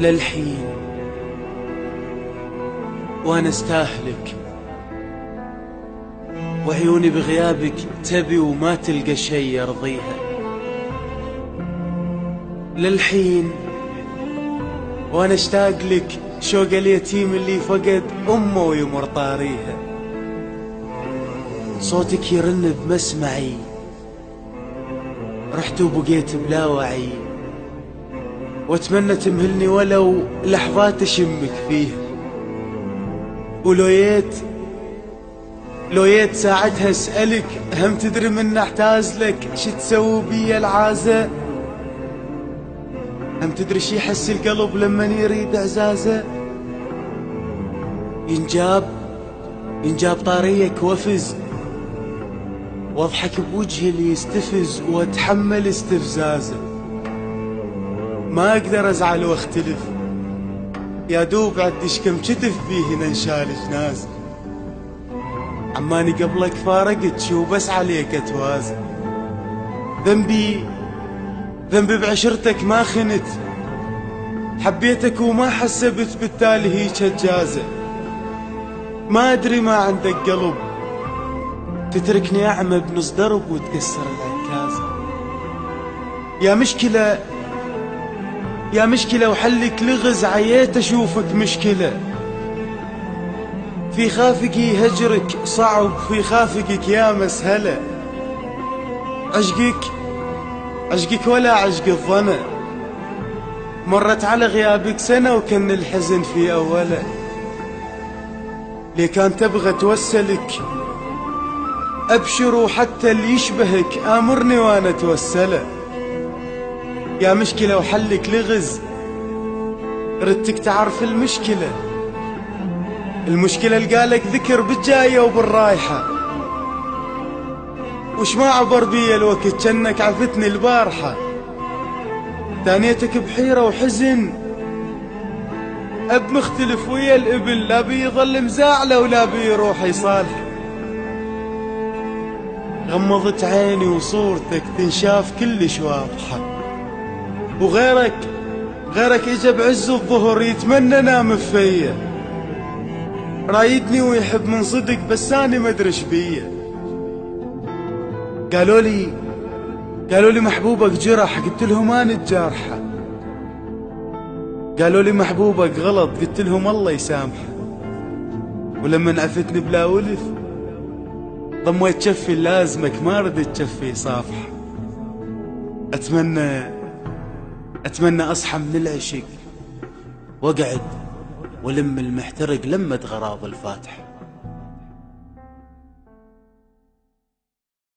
للحين وانا استاهلك، وعيوني بغيابك تبي وما تلقى شي يرضيها. للحين وانا اشتاق لك شوق اليتيم اللي فقد امه ويمر طاريها. صوتك يرن بمسمعي، رحت وبقيت بلا وعي، واتمنى تمهلني ولو لحظات اشمك فيها. ولو يت ساعتها اسألك، هم تدري من احتاز لك شي تسوي بيا العازة؟ هم تدري شي يحس القلب لما يريد اعزازه؟ ينجاب طاريك وافز، واضحك بوجهي اللي يستفز واتحمل استفزازه. ما اقدر ازعل واختلف، يا دوب عدش كم كتف فيه ننشال جنازه. عماني قبلك فارقت شو بس عليك اتوازن. ذنبي بعشرتك ما خنت، حبيتك وما حسبت بالتالي هيك الجازة. ما ادري ما عندك قلب، تتركني اعمى بنص درب وتكسر العكازة. يا مشكلة وحلك لغز، عييت اشوفك مشكلة. في خافقي هجرك صعب، في خافقك يا مسهلة. عشقك ولا عشق الظنا، مرت على غيابك سنة وكان الحزن في أوله. ليه كان تبغى توسلك أبشر، وحتى اللي يشبهك آمرني وأنا توسله. يا مشكلة وحلك لغز، ردتك تعرف المشكلة لقالك ذكر بالجاية وبالرايحة. وش ما عبر بي الوقت جنك عفتني البارحة. تانيتك بحيرة وحزن، أب مختلف ويا الإبل، لا بي يظل مزاعله ولا بي يروح يصالح. غمضت عيني وصورتك تنشاف كلش واضحة، وغيرك اجا بعز الظهر يتمنى نام فيا. رايدني ويحب من صدق بس أنا مدرش بيا. قالوا لي محبوبك جرح، قلت لهم أنا الجارحة. قالوا لي محبوبك غلط، قلت لهم الله يسامحه. ولما عفتني بلا ولف ضميت شفي لازمك، ما ردت شفي صافحة. أتمنى أصحى من العشق وأقعد ولم المحترق لمة غراض الفاتحة.